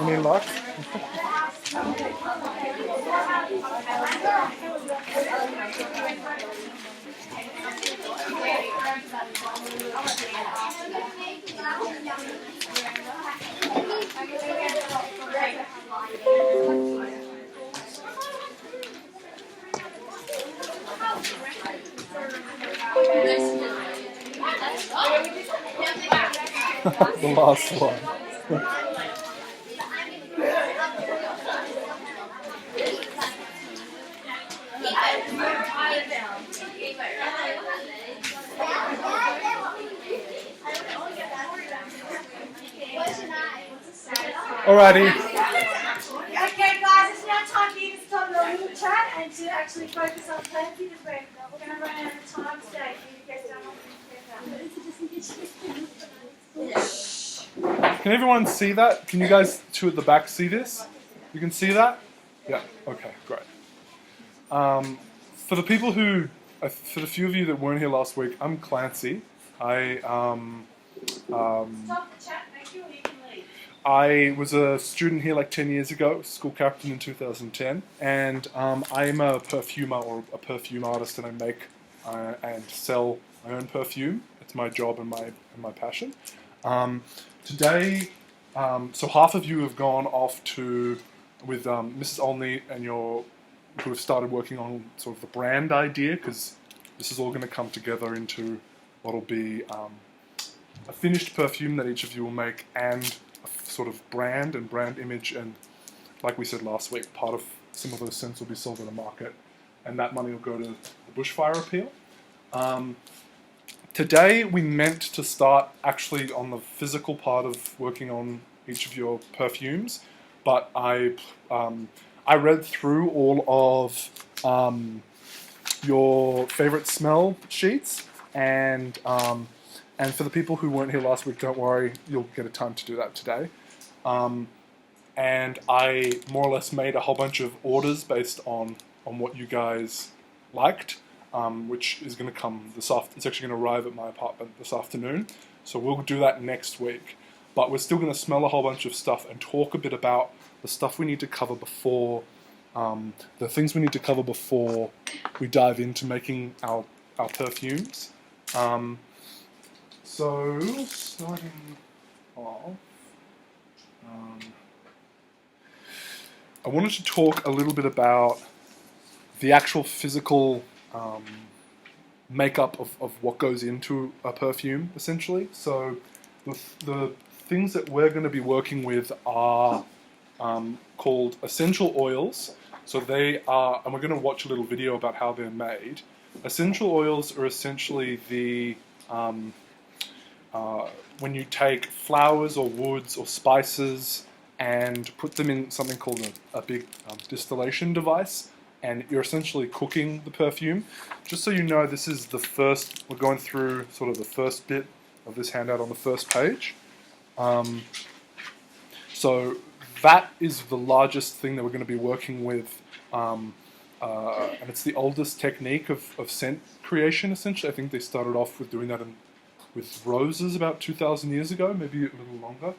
Any luck? The last one. Alrighty. Okay, guys, it's now time for you to stop your little chat and to actually focus on plenty because we're going to run out of time today for you to get done on. Can everyone see that? Can you guys two at the back see this? You can see that? Yeah. Okay. Great. For the people who, for the few of you that weren't here last week, I'm Clancy. Stop the chat, thank you, or you can leave. I was a student here like 10 years ago, school captain in 2010, and I'm a perfumer or a perfume artist, and I make and sell my own perfume. It's my job and my passion. Today, so half of you have gone off with Mrs. Olney and who have started working on sort of the brand idea, because this is all going to come together into what'll be a finished perfume that each of you will make, and a sort of brand and brand image, and like we said last week, part of some of those scents will be sold in the market, and that money will go to the bushfire appeal. Today we meant to start actually on the physical part of working on each of your perfumes, but I read through all of your favorite smell sheets, and for the people who weren't here last week, don't worry, you'll get a time to do that today. And I more or less made a whole bunch of orders based on what you guys liked, which is going to come it's actually going to arrive at my apartment this afternoon. So we'll do that next week. But we're still going to smell a whole bunch of stuff and talk a bit about the stuff we need to cover before, the things we need to cover before we dive into making our perfumes. So, starting off, I wanted to talk a little bit about the actual physical makeup of what goes into a perfume, essentially. So, the things that we're going to be working with are called essential oils. So they are, and we're going to watch a little video about how they're made. Essential oils are essentially the when you take flowers or woods or spices and put them in something called a big distillation device, and you're essentially cooking the perfume. Just so you know, this is the first, we're going through sort of the first bit of this handout on the first page. So that is the largest thing that we're going to be working with, and it's the oldest technique of scent creation, essentially. I think they started off with doing that with roses about 2,000 years ago, maybe a little longer.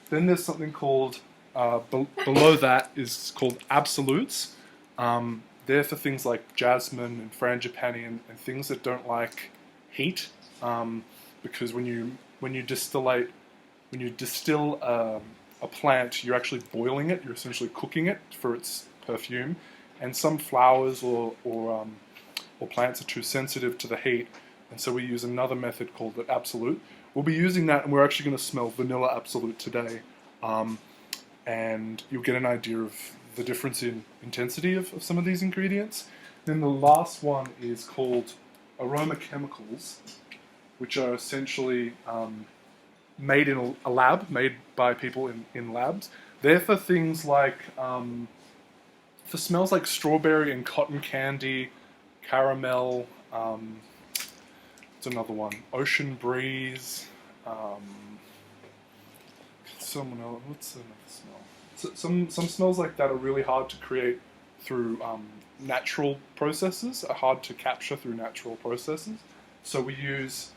Then there's something called, below that is called absolutes. They're for things like jasmine and frangipani and things that don't like heat, because when you distill a plant, you're actually boiling it. You're essentially cooking it for its perfume. And some flowers or plants are too sensitive to the heat, and so we use another method called the absolute. We'll be using that, and we're actually going to smell vanilla absolute today, and you'll get an idea of the difference in intensity of some of these ingredients. Then the last one is called aroma chemicals, which are essentially made in a lab, made by people in labs. They're for things like, for smells like strawberry and cotton candy, caramel, what's another one? Ocean breeze, someone else, what's another smell? So some smells like that are really hard to create through natural processes, are hard to capture through natural processes. So we use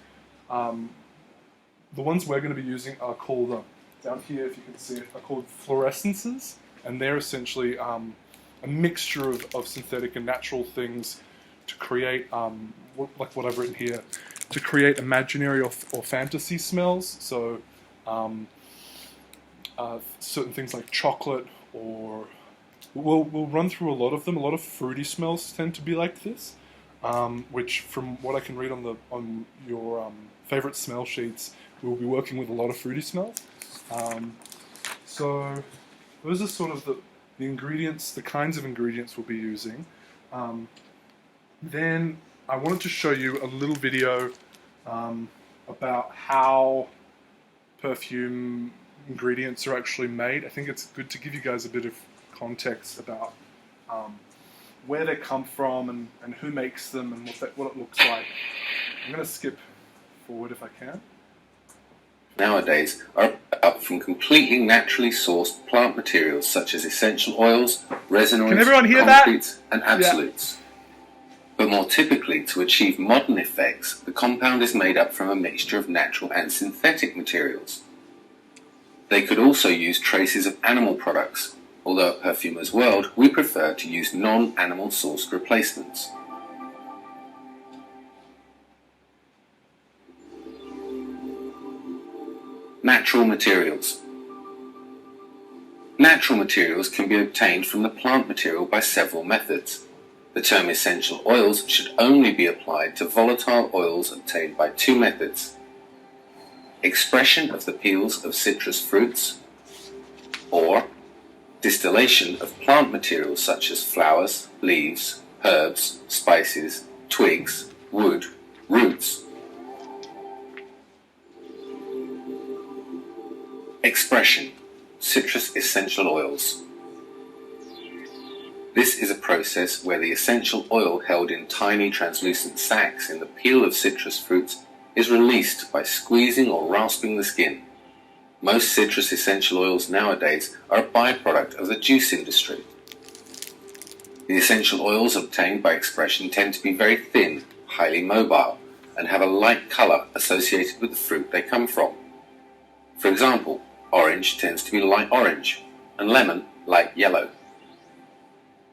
the ones we're going to be using are called, down here if you can see it, are called fluorescences, and they're essentially a mixture of synthetic and natural things to create, like what I've written here, to create imaginary or fantasy smells. So certain things like chocolate, or we'll run through a lot of them. A lot of fruity smells tend to be like this, which from what I can read on your favorite smell sheets, we'll be working with a lot of fruity smells. So those are sort of the ingredients, the kinds of ingredients we'll be using. Then I wanted to show you a little video about how perfume ingredients are actually made. I think it's good to give you guys a bit of context about where they come from and who makes them and what it looks like. I'm going to skip forward if I can. Nowadays are up from completely naturally sourced plant materials such as essential oils, resinoids, Can everyone hear concretes, that? and absolutes. But more typically, to achieve modern effects, the compound is made up from a mixture of natural and synthetic materials. They could also use traces of animal products, although at Perfumer's World we prefer to use non-animal sourced replacements. Natural materials. Natural materials can be obtained from the plant material by several methods. The term essential oils should only be applied to volatile oils obtained by two methods: expression of the peels of citrus fruits, or distillation of plant materials such as flowers, leaves, herbs, spices, twigs, wood, roots. Expression, citrus essential oils. This is a process where the essential oil held in tiny translucent sacs in the peel of citrus fruits is released by squeezing or rasping the skin. Most citrus essential oils nowadays are a byproduct of the juice industry. The essential oils obtained by expression tend to be very thin, highly mobile, and have a light color associated with the fruit they come from. For example, orange tends to be light orange, and lemon light yellow.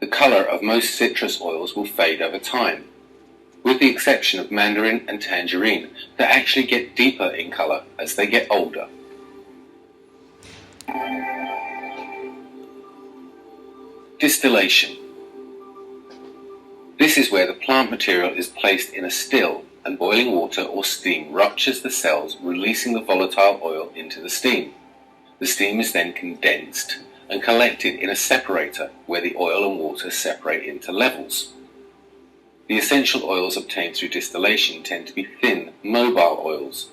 The color of most citrus oils will fade over time, with the exception of mandarin and tangerine that actually get deeper in color as they get older. Distillation. This is where the plant material is placed in a still and boiling water or steam ruptures the cells, releasing the volatile oil into the steam. The steam is then condensed and collected in a separator where the oil and water separate into levels. The essential oils obtained through distillation tend to be thin, mobile oils,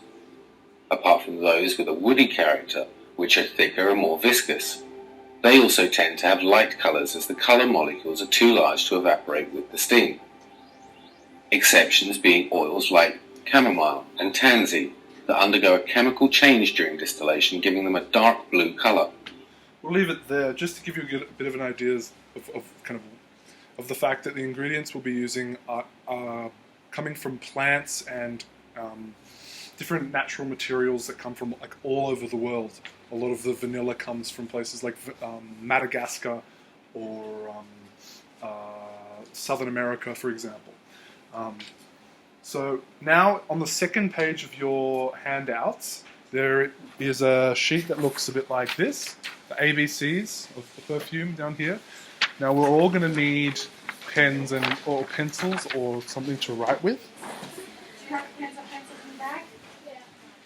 apart from those with a woody character, which are thicker and more viscous. They also tend to have light colors as the color molecules are too large to evaporate with the steam. Exceptions being oils like chamomile and tansy that undergo a chemical change during distillation, giving them a dark blue color. We'll leave it there just to give you a bit of an idea of the fact that the ingredients we'll be using are coming from plants and different natural materials that come from like all over the world. A lot of the vanilla comes from places like Madagascar or Southern America, for example. So now on the second page of your handouts, there is a sheet that looks a bit like this, the ABCs of the perfume down here. Now we're all going to need pens or pencils or something to write with. Do you have pencils in the bag?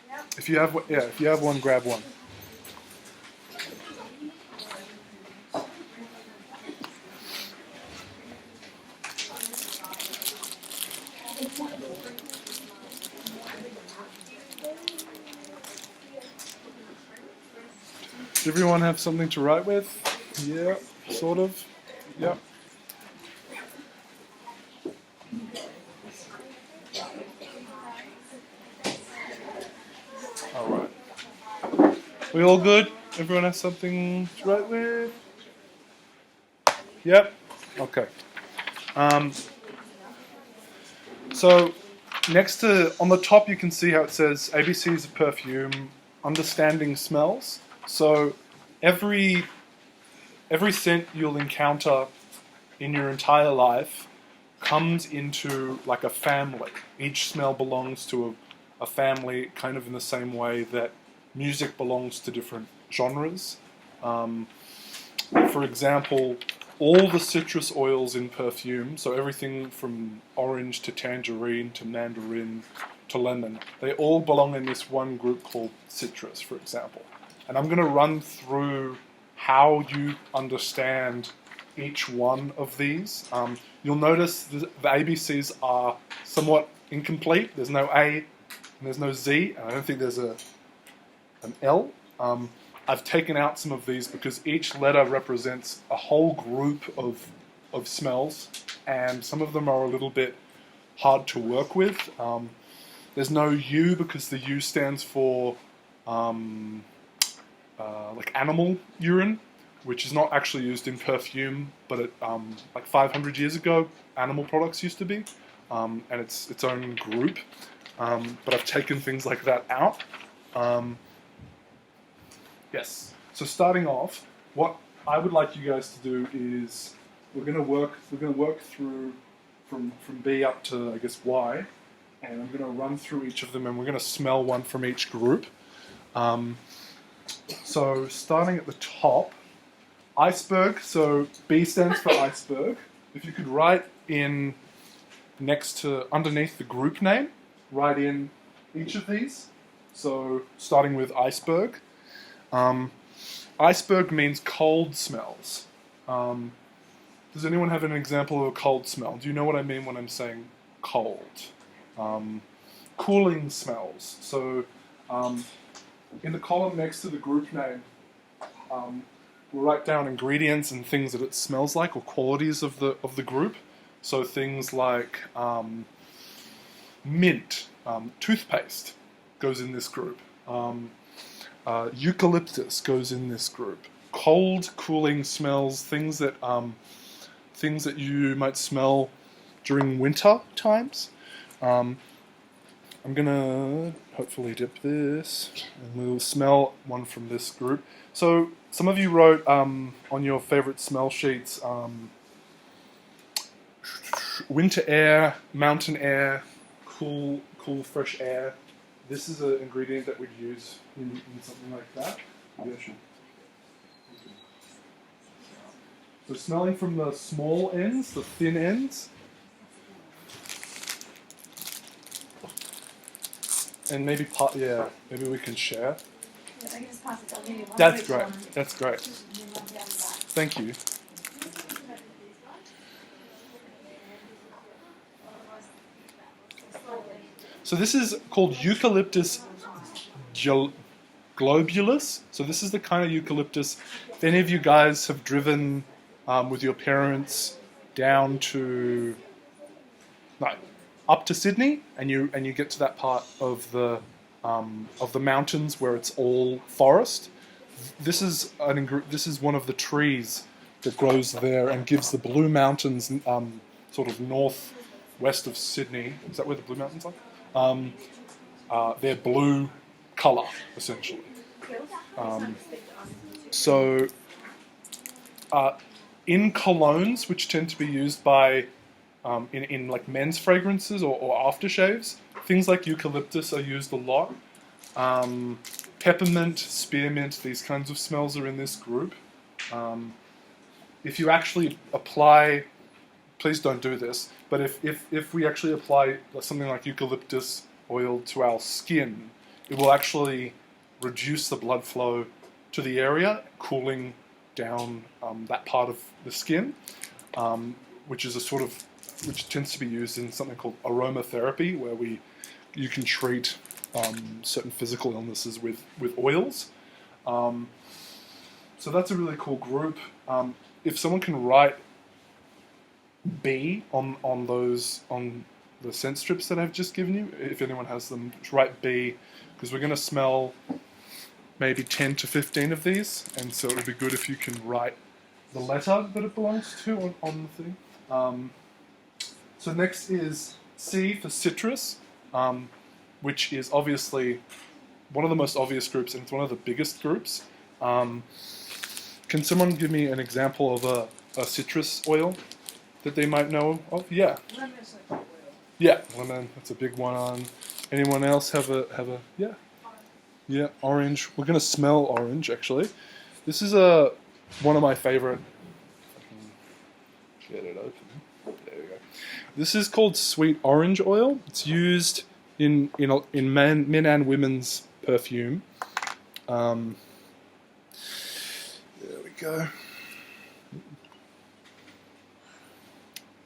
Yeah. If you have one, grab one. Does everyone have something to write with? Yeah, sort of. Yep. All right. We all good? Everyone has something to write with? Yep. Okay. So next to, on the top you can see how it says ABCs of perfume, understanding smells. So every scent you'll encounter in your entire life comes into like a family. Each smell belongs to a family, kind of in the same way that music belongs to different genres. For example, all the citrus oils in perfume, so everything from orange to tangerine to mandarin to lemon, they all belong in this one group called citrus, for example. And I'm going to run through how you understand each one of these. You'll notice the ABCs are somewhat incomplete. There's no A and there's no Z, and I don't think there's an L. I've taken out some of these because each letter represents a whole group of smells, and some of them are a little bit hard to work with. There's no U because the U stands for like animal urine, which is not actually used in perfume, but it, like 500 years ago, animal products used to be, and it's its own group. But I've taken things like that out. Yes. So starting off, what I would like you guys to do is we're going to work through from B up to, I guess, Y, and I'm going to run through each of them, and we're going to smell one from each group. So starting at the top, iceberg. So B stands for iceberg. If you could write in underneath the group name, write in each of these. So starting with iceberg. Iceberg means cold smells. Does anyone have an example of a cold smell? Do you know what I mean when I'm saying cold? Cooling smells. So in the column next to the group name, we'll write down ingredients and things that it smells like, or qualities of the group. So things like mint, toothpaste goes in this group. Eucalyptus goes in this group. Cold, cooling smells, things that you might smell during winter times. I'm gonna hopefully dip this, and we'll smell one from this group. So some of you wrote on your favorite smell sheets, winter air, mountain air, cool, fresh air. This is an ingredient that we'd use in something like that. So smelling from the small ends, the thin ends, and maybe maybe we can share. I can just pass it. I'll give you one. That's great. That's great. Thank you. So this is called Eucalyptus globulus. So this is the kind of eucalyptus. If any of you guys have driven with your parents down to up to Sydney, and you get to that part of the mountains where it's all forest, this is one of the trees that grows there and gives the Blue Mountains sort of northwest of Sydney. Is that where the Blue Mountains are? Their blue colour, essentially. So in colognes, which tend to be used by in like men's fragrances or aftershaves, things like eucalyptus are used a lot. Peppermint, spearmint, these kinds of smells are in this group. If you actually apply, please don't do this, but if we actually apply something like eucalyptus oil to our skin, it will actually reduce the blood flow to the area, cooling down that part of the skin, which tends to be used in something called aromatherapy, where you can treat certain physical illnesses with oils. So that's a really cool group. If someone can write B on the scent strips that I've just given you, if anyone has them, write B, because we're going to smell maybe 10 to 15 of these, and so it would be good if you can write the letter that it belongs to on the thing. So next is C for citrus. which is obviously one of the most obvious groups, and it's one of the biggest groups. Can someone give me an example of a citrus oil that they might know of? Yeah. Yeah, lemon. That's a big one. Anyone else have a yeah? Yeah, orange. We're gonna smell orange actually. This is one of my favorite. If I can get it open. There we go. This is called sweet orange oil. It's used in men and women's perfume. There we go.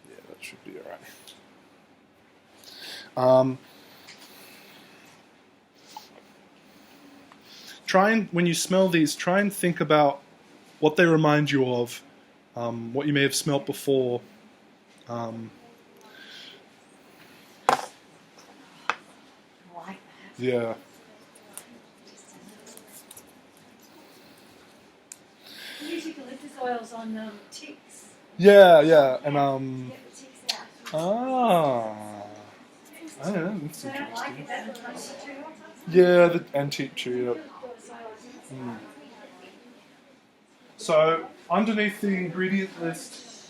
Yeah, that should be alright. When you smell these, try and think about what they remind you of, what you may have smelt before. Yeah. You use eucalyptus oils on ticks. Yeah, and Get the ticks out. I don't know, that's So I don't like interesting. it. That looks like too. Yeah, the antique tree. Yep. So underneath the ingredient list,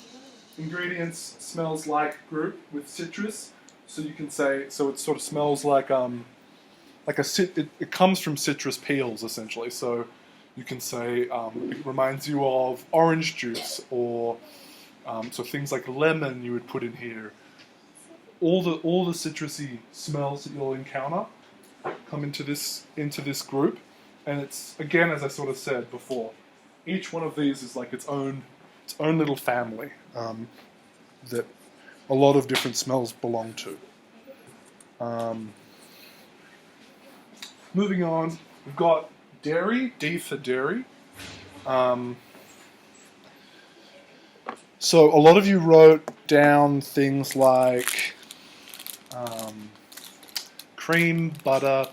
ingredients smells like group with citrus. So you can say, so it sort of smells like it comes from citrus peels essentially. So you can say it reminds you of orange juice, or so things like lemon you would put in here. All the citrusy smells that you'll encounter come into this group, and it's, again, as I sort of said before, each one of these is like its own little family that a lot of different smells belong to. Moving on, we've got dairy, D for dairy. So a lot of you wrote down things like cream, butter,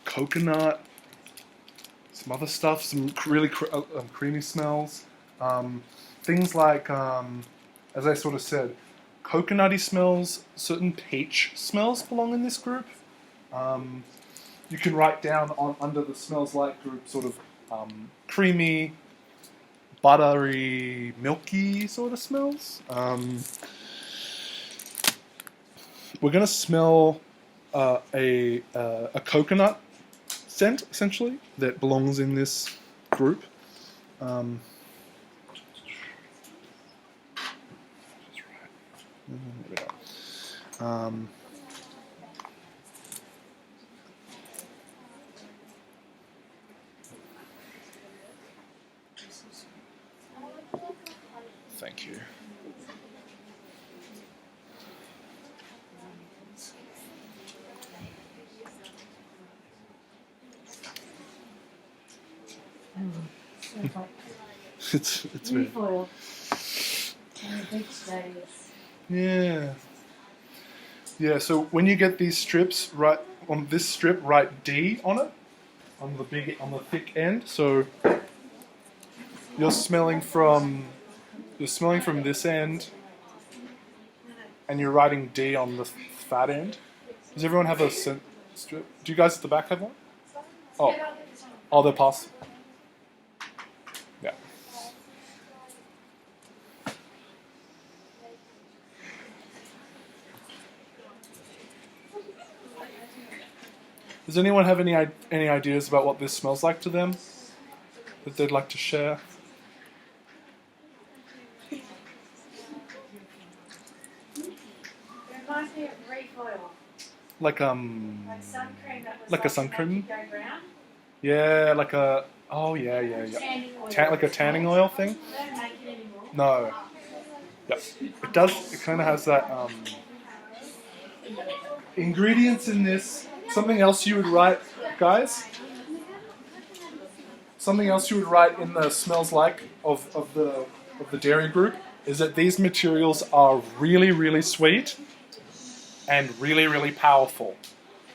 coconut, some other stuff, some really creamy smells. Things like, as I sort of said, coconutty smells, certain peach smells belong in this group. You can write down under the smells like group sort of creamy, buttery, milky sort of smells. We're going to smell a coconut scent, essentially, that belongs in this group. Thank you. It's very, Foil. And the beach days. yeah. Yeah, so when you get these strips, right on this strip, write D on it, on the thick end. So you're smelling from this end, and you're writing D on the fat end. Does everyone have a strip? Do you guys at the back have one? Oh, they're past. Yeah. Does anyone have any ideas about what this smells like to them that they'd like to share? It reminds me of reef oil. Like Like sun cream that was Like a sun to make cream? it go brown. yeah, like a Tanning oil. like a tanning oil thing. They don't make it anymore. No. Yeah. It does. It kind of has that ingredients in this. Something else you would write, guys? Something else you would write in the smells like of the dairy group is that these materials are really, really sweet and really, really powerful.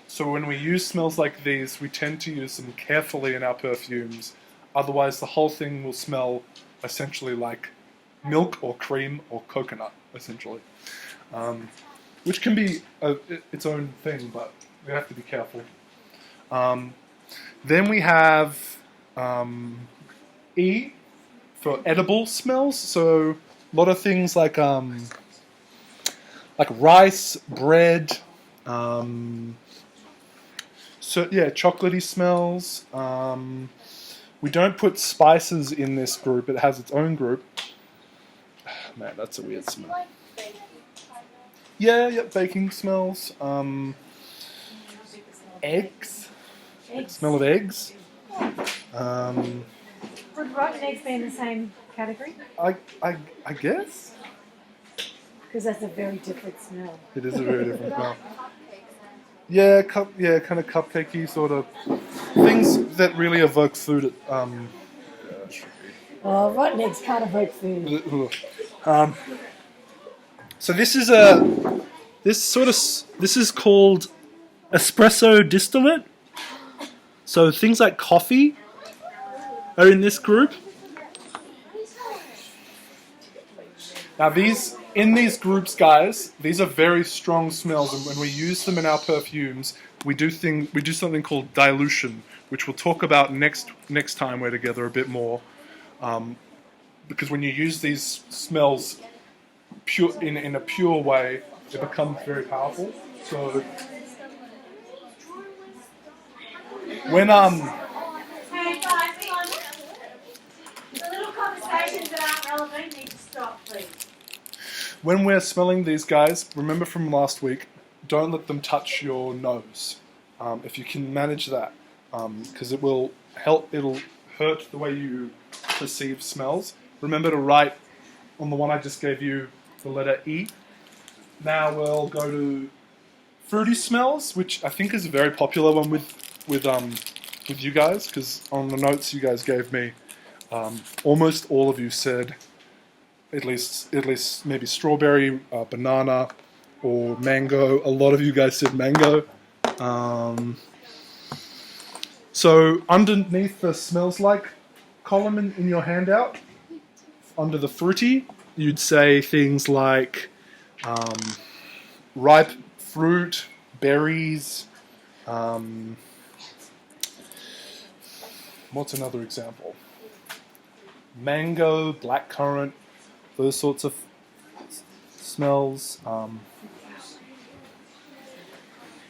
So when we use smells like these, we tend to use them carefully in our perfumes. Otherwise, the whole thing will smell essentially like milk or cream or coconut, essentially. which can be its own thing, but we have to be careful. Then we have E for edible smells. So a lot of things like rice, bread. So yeah, chocolatey smells. We don't put spices in this group. It has its own group. Man, that's a weird smell. Yeah, baking smells. Eggs. Smell of eggs. Would rotten eggs be in the same category? I guess. Because that's a very different smell. It is a very different smell. Yeah, kind of cupcakey sort of things that really evoke food. Oh, rotten eggs can't evoke food. So this is called espresso distillate. So things like coffee are in this group. Now in these groups, guys, these are very strong smells, and when we use them in our perfumes, we do something called dilution, which we'll talk about next time we're together a bit more. Because when you use these smells pure in a pure way, it becomes very powerful. So when Hey guys, the little conversations that aren't relevant need to stop, please. when we're smelling these guys, remember from last week, don't let them touch your nose. If you can manage that, because it'll hurt the way you perceive smells. Remember to write on the one I just gave you the letter E. Now we'll go to fruity smells, which I think is a very popular one with you guys, because on the notes you guys gave me, almost all of you said at least maybe strawberry, banana, or mango. A lot of you guys said mango. So underneath the smells like column in your handout, under the fruity, you'd say things like ripe fruit, berries. What's another example? Mango, blackcurrant, those sorts of smells.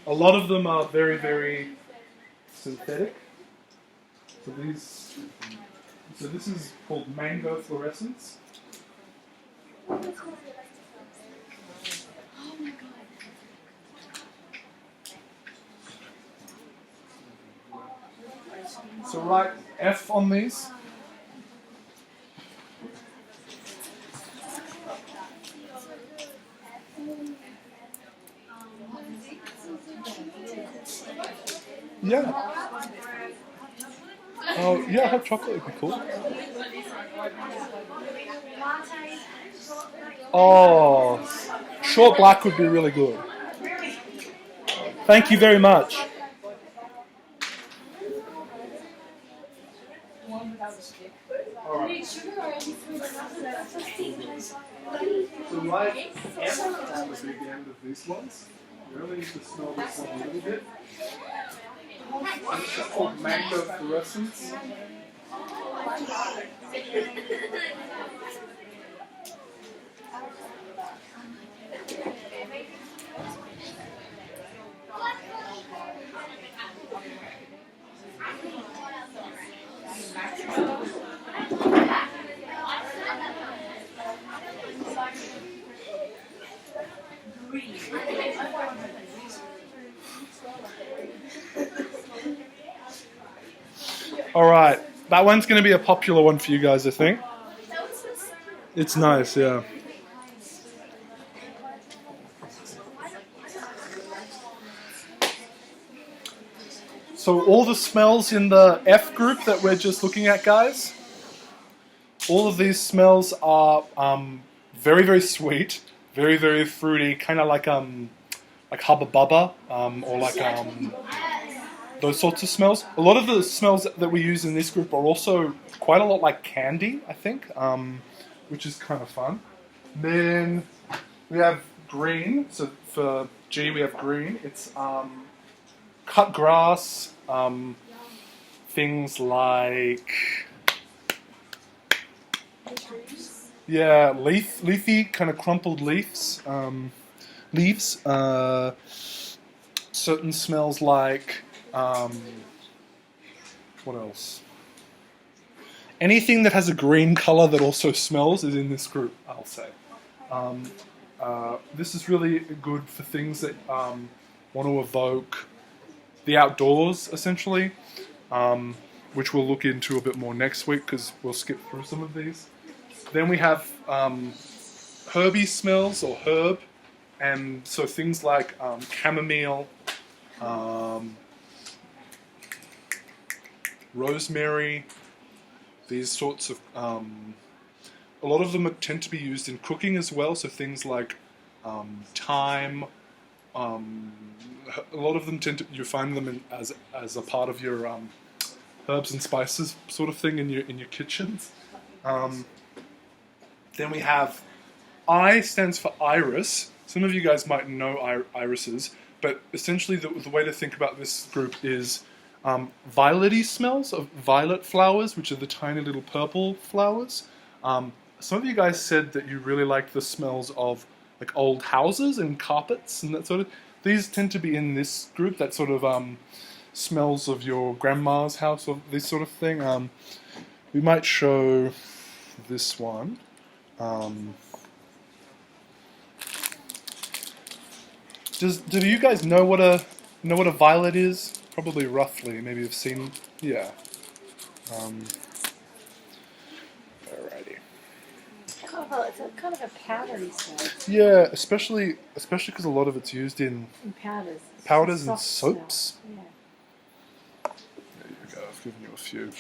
A lot of them are very, very synthetic. So this is called mango fluorescence. So write F on these. Yeah. Oh, yeah, hot chocolate would be cool. Oh, short black would be really good. Thank you very much. Alright. So write F at the big end of these ones. You really need to smell this one a little bit. It's called mango fluorescence. Alright, that one's going to be a popular one for you guys, I think. It's nice, yeah. So all the smells in the F group that we're just looking at, guys, all of these smells are very, very sweet, very, very fruity, kind of like Hubba Bubba, or like those sorts of smells. A lot of the smells that we use in this group are also quite a lot like candy, I think, which is kind of fun. Then we have green. So for G we have green. It's cut grass, things like leafy kind of crumpled leaves. Leaves. Certain smells like what else? Anything that has a green color that also smells is in this group, I'll say. This is really good for things that want to evoke the outdoors, essentially, which we'll look into a bit more next week because we'll skip through some of these. Then we have herby smells or herb, and so things like chamomile, rosemary, these sorts of a lot of them tend to be used in cooking as well, so things like thyme, a lot of them you find them as a part of your herbs and spices sort of thing in your kitchens. Then we have I stands for iris. Some of you guys might know irises, but essentially the way to think about this group is violet-y smells of violet flowers, which are the tiny little purple flowers. Some of you guys said that you really like the smells of like old houses and carpets and that sort of. These tend to be in this group, that sort of smells of your grandma's house or this sort of thing. We might show this one. Do you guys know what a violet is? Probably roughly. Maybe you've seen. Yeah. Alrighty. It's kind of a powdery smell. Yeah, especially because a lot of it's used in powders. Powders and Soft soaps. smell. Yeah. There you go. I've given you a few.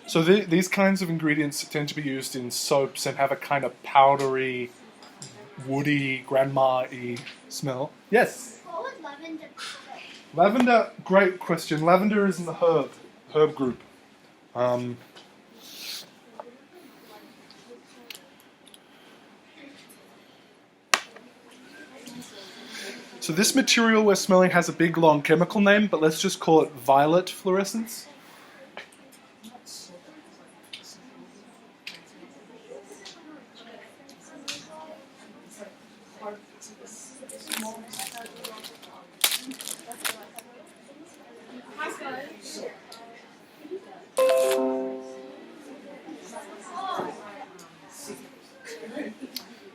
So these kinds of ingredients tend to be used in soaps and have a kind of powdery, woody, grandma-y smell. Yes. What would lavender be? Lavender, great question. Lavender is in the herb group. So this material we're smelling has a big long chemical name, but let's just call it violet fluorescence.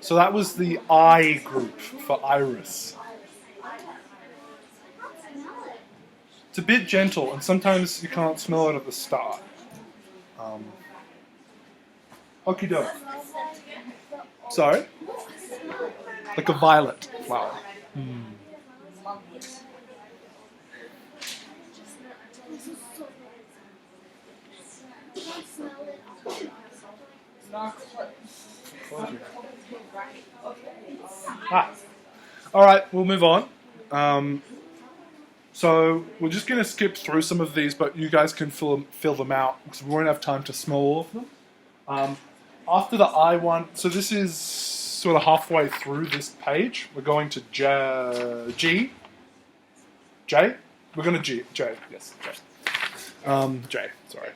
So that was the I group for iris. It's a bit gentle, and sometimes you can't smell it at the start. Okie doke. Sorry? Like a violet flower. Alright, we'll move on. So we're just going to skip through some of these, but you guys can fill them out because we won't have time to smell all of them. After the I one, so this is sort of halfway through this page. We're going to J. We're going to J. Yes, J. J. Sorry.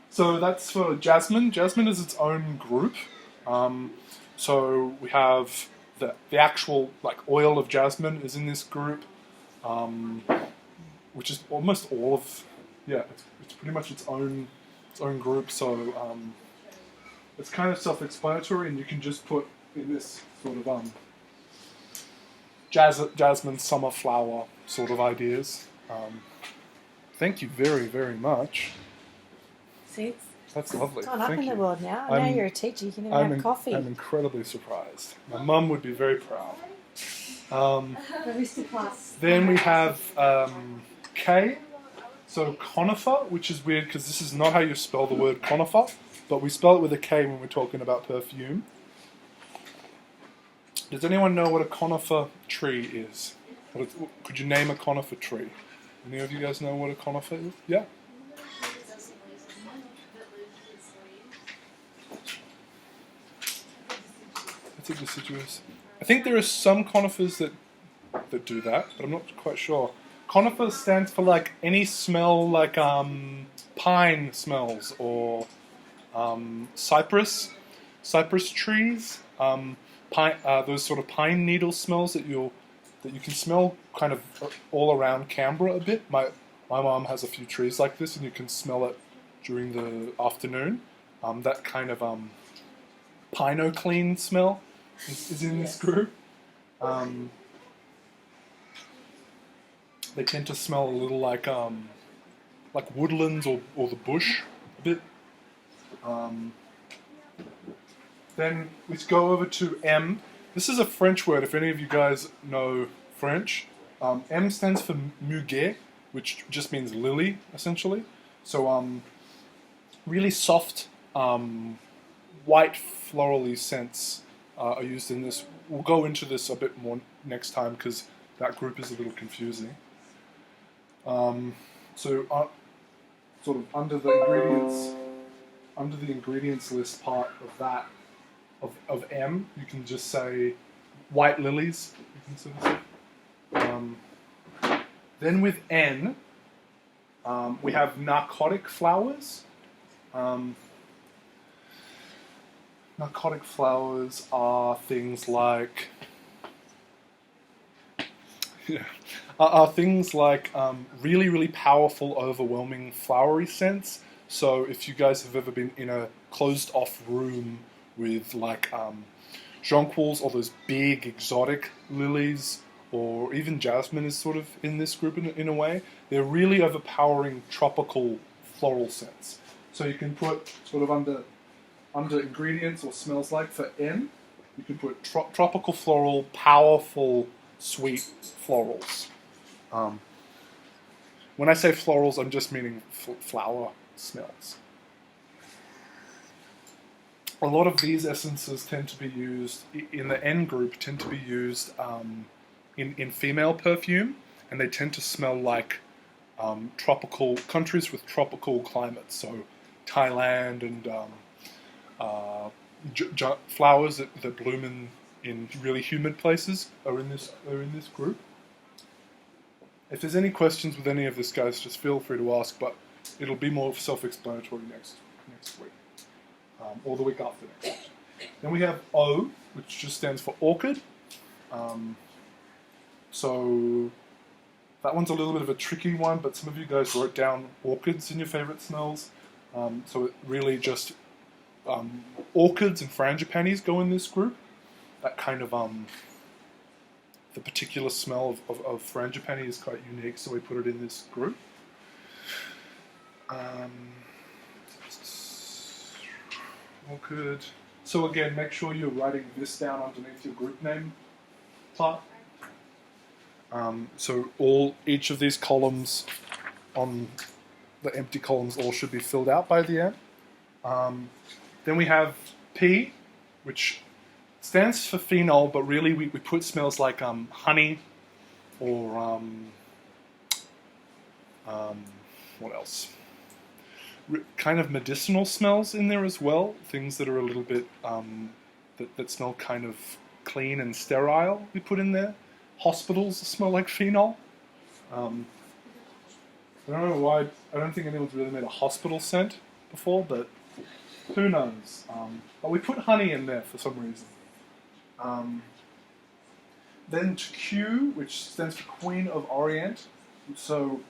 So that's for jasmine. Jasmine is its own group. So we have the actual like oil of jasmine is in this group. Which is almost all of, it's pretty much its own group. So it's kind of self-explanatory, and you can just put in this sort of jasmine summer flower sort of ideas. Thank you very, very much. See, That's lovely. it's gone up Thank in you. the world now. I know you're a teacher. You can even have coffee. I'm incredibly surprised. My mum would be very proud. Then we have K, so conifer, which is weird because this is not how you spell the word conifer, but we spell it with a K when we're talking about perfume. Does anyone know what a conifer tree is? Could you name a conifer tree? Any of you guys know what a conifer is? Yeah? It's deciduous. I think there are some conifers that do that, but I'm not quite sure. Conifer stands for like any smell like pine smells or cypress trees, pine, those sort of pine needle smells that you can smell kind of all around Canberra a bit. My mom has a few trees like this, and you can smell it during the afternoon. That kind of Pino Clean smell is in this group. They tend to smell a little like woodlands or the bush a bit. Then let's go over to M. This is a French word, if any of you guys know French. M stands for muguet, which just means lily, essentially. So really soft, white florally scents are used in this. We'll go into this a bit more next time because that group is a little confusing. Sort of under the ingredients list part of that of M, you can just say white lilies. You can sort of say. Then with N, we have narcotic flowers. Narcotic flowers are things like really, really powerful, overwhelming, flowery scents. So if you guys have ever been in a closed-off room with like jonquils or those big exotic lilies, or even jasmine is sort of in this group in a way, they're really overpowering tropical floral scents. So you can put sort of under ingredients or smells like for N, you can put tropical floral, powerful, sweet florals. When I say florals, I'm just meaning flower smells. A lot of these essences tend to be used in the N group, tend to be used in female perfume, and they tend to smell like tropical countries with tropical climates. So Thailand and flowers that bloom in really humid places are in this group. If there's any questions with any of this, guys, just feel free to ask, but it'll be more self-explanatory next week, or the week after next. Then we have O, which just stands for orchid. So that one's a little bit of a tricky one, but some of you guys wrote down orchids in your favorite smells. So it really just orchids and frangipanis go in this group. That kind of the particular smell of frangipani is quite unique, so we put it in this group. Orchid. So again, make sure you're writing this down underneath your group name part. So each of these columns on the empty columns all should be filled out by the end. Then we have P, which stands for phenol, but really we put smells like honey or what else? Kind of medicinal smells in there as well. Things that are a little bit that smell kind of clean and sterile. We put in there. Hospitals smell like phenol. I don't know why. I don't think anyone's really made a hospital scent before, but who knows? But we put honey in there for some reason. Then to Q, which stands for Queen of Orient. So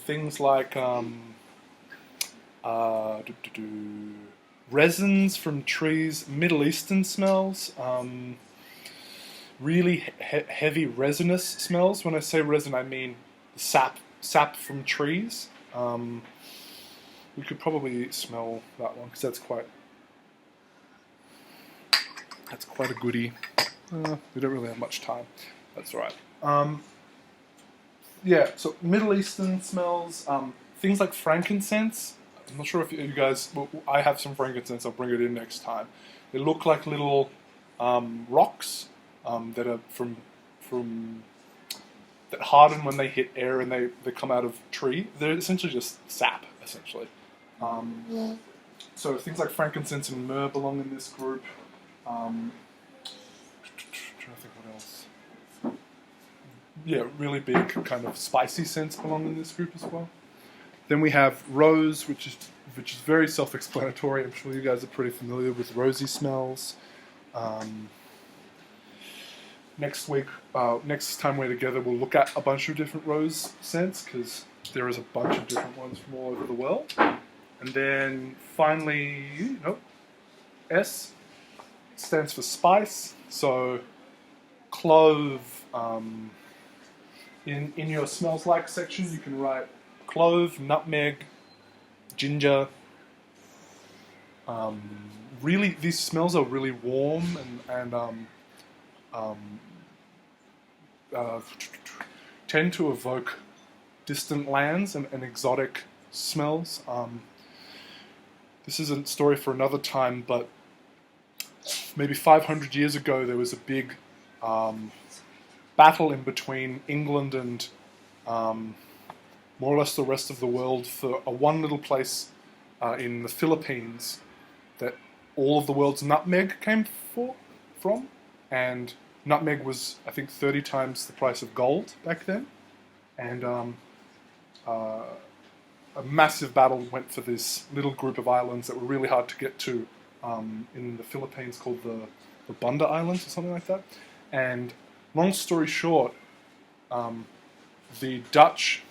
things like resins from trees, Middle Eastern smells, really heavy resinous smells. When I say resin, I mean sap from trees. We could probably smell that one because that's quite a goodie. We don't really have much time. That's all right. Yeah, so Middle Eastern smells, things like frankincense. I'm not sure if you guys... Well, I have some frankincense. I'll bring it in next time. They look like little rocks that are from that harden when they hit air and they come out of tree. They're essentially just sap, essentially. So things like frankincense and myrrh belong in this group. trying to think what else. Yeah, really big kind of spicy scents belong in this group as well. Then we have rose, which is very self-explanatory. I'm sure you guys are pretty familiar with rosy smells. Next week, next time we're together, we'll look at a bunch of different rose scents because there is a bunch of different ones from all over the world. And then finally, S stands for spice. So clove. In your smells like section, you can write clove, nutmeg, ginger. Really, these smells are really warm and tend to evoke distant lands and exotic smells. This is a story for another time, but maybe 500 years ago there was a big battle in between England and more or less the rest of the world for one little place in the Philippines that all of the world's nutmeg came from, and nutmeg was, I think, 30 times the price of gold back then, and a massive battle went for this little group of islands that were really hard to get to in the Philippines, called the Banda Islands or something like that. And long story short, the Dutch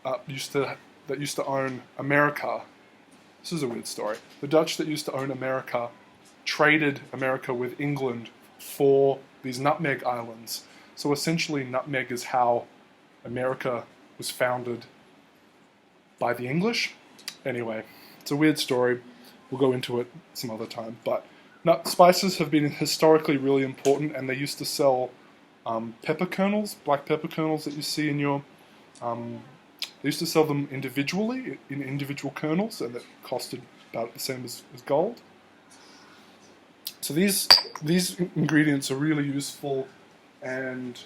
that used to own America. This is a weird story. The Dutch that used to own America traded America with England for these nutmeg islands. So essentially, nutmeg is how America was founded by the English. Anyway, it's a weird story. We'll go into it some other time. But spices have been historically really important, and they used to sell pepper kernels, black pepper kernels that you see in your... they used to sell them individually, in individual kernels, and it costed about the same as gold. So these ingredients are really useful and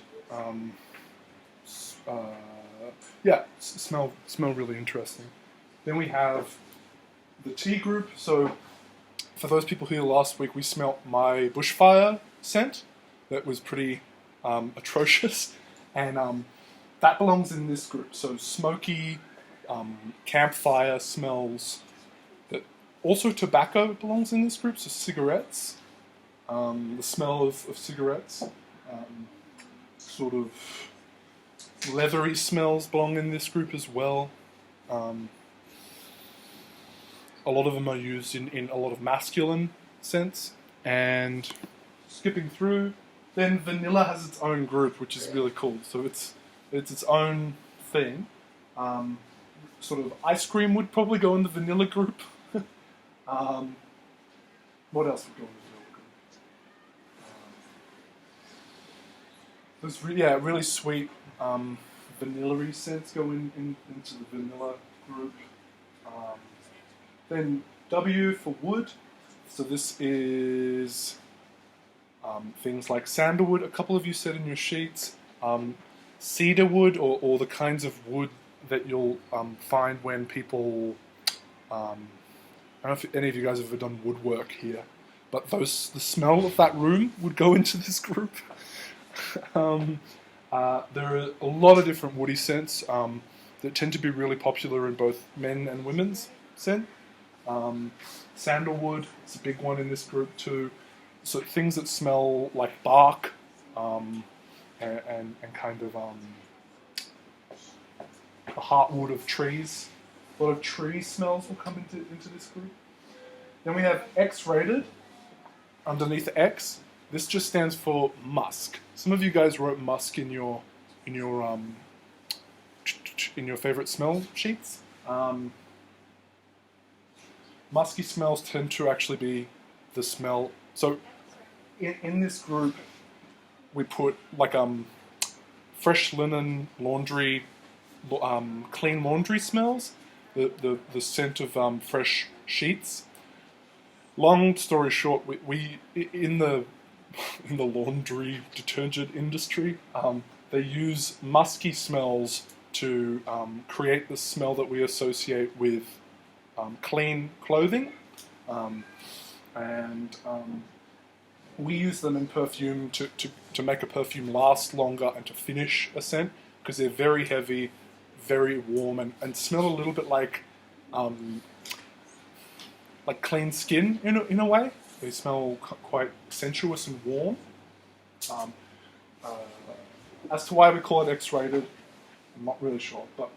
smell really interesting. Then we have the tea group. So for those people here last week, we smelt my bushfire scent that was pretty atrocious, and that belongs in this group. So smoky campfire smells. That also tobacco belongs in this group. So cigarettes, the smell of cigarettes, sort of leathery smells belong in this group as well. A lot of them are used in a lot of masculine scents. And skipping through, then vanilla has its own group, which is really cool. So it's its own thing. Sort of ice cream would probably go in the vanilla group. What else would go in the vanilla group? There's really sweet vanilla-y scents go into the vanilla group. Then W for wood. So this is things like sandalwood. A couple of you said in your sheets. Cedar wood, or the kinds of wood that you'll find when people... I don't know if any of you guys have ever done woodwork here, but the smell of that room would go into this group. There are a lot of different woody scents that tend to be really popular in both men and women's scent. Sandalwood is a big one in this group too. So things that smell like bark and kind of the heartwood of trees. A lot of tree smells will come into this group. Then we have X-rated underneath X. This just stands for musk. Some of you guys wrote musk in your favorite smell sheets. Musky smells tend to actually be the smell. So in this group, we put like fresh linen, laundry, clean laundry smells. The scent of fresh sheets. Long story short, we in the laundry detergent industry, they use musky smells to create the smell that we associate with clean clothing. we use them in perfume to make a perfume last longer and to finish a scent because they're very heavy, very warm, and smell a little bit like clean skin in a way. They smell quite sensuous and warm. As to why we call it X-rated, I'm not really sure, but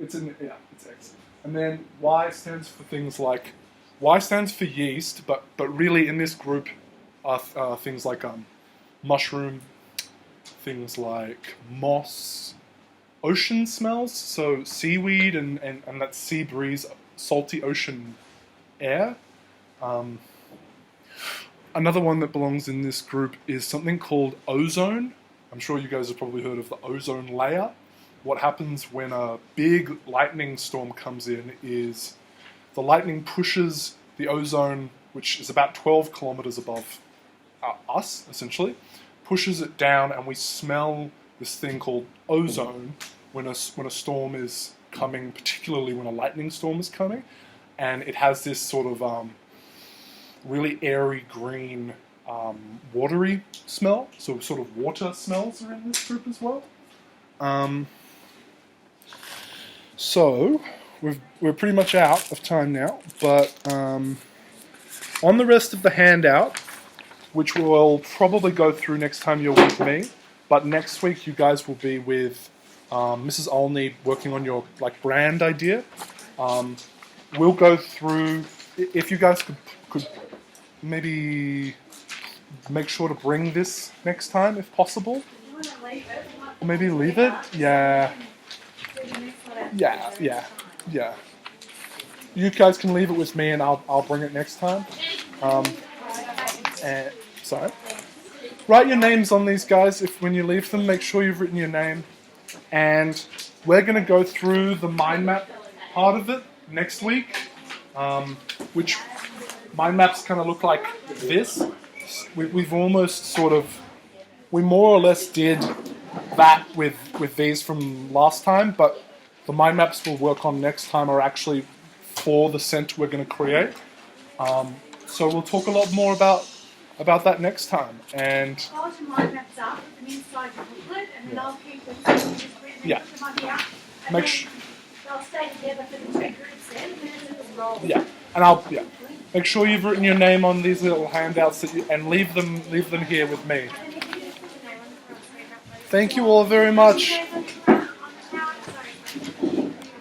it's X. And then Y stands for things like Y stands for yeast, but really in this group are things like mushroom, things like moss, ocean smells, so seaweed and that sea breeze, salty ocean air. Another one that belongs in this group is something called ozone. I'm sure you guys have probably heard of the ozone layer. What happens when a big lightning storm comes in is the lightning pushes the ozone, which is about 12 kilometers above us, essentially, pushes it down, and we smell this thing called ozone when a storm is coming, particularly when a lightning storm is coming, and it has this sort of really airy green, watery smell. So sort of water smells are in this group as well. So we're pretty much out of time now, but on the rest of the handout, which we'll probably go through next time you're with me, but next week you guys will be with Mrs. Olney working on your brand idea. We'll go through, if you guys could maybe make sure to bring this next time if possible. Or maybe leave it? Yeah. You guys can leave it with me and I'll bring it next time. Sorry. Write your names on these guys. When you leave them, make sure you've written your name. And we're going to go through the mind map part of it next week, which mind maps kind of look like this. We've almost we more or less did that with these from last time, but the mind maps we'll work on next time are actually for the scent we're going to create. So we'll talk a lot more about that next time. And Hold your mind maps up, put them inside your booklet, and then I'll keep them so you just print them, put them on the app, and they'll stay together for the 2 groups then, and then it'll just roll. Yeah, and make sure you've written your name on these little handouts and leave them here with me. Thank you all very much.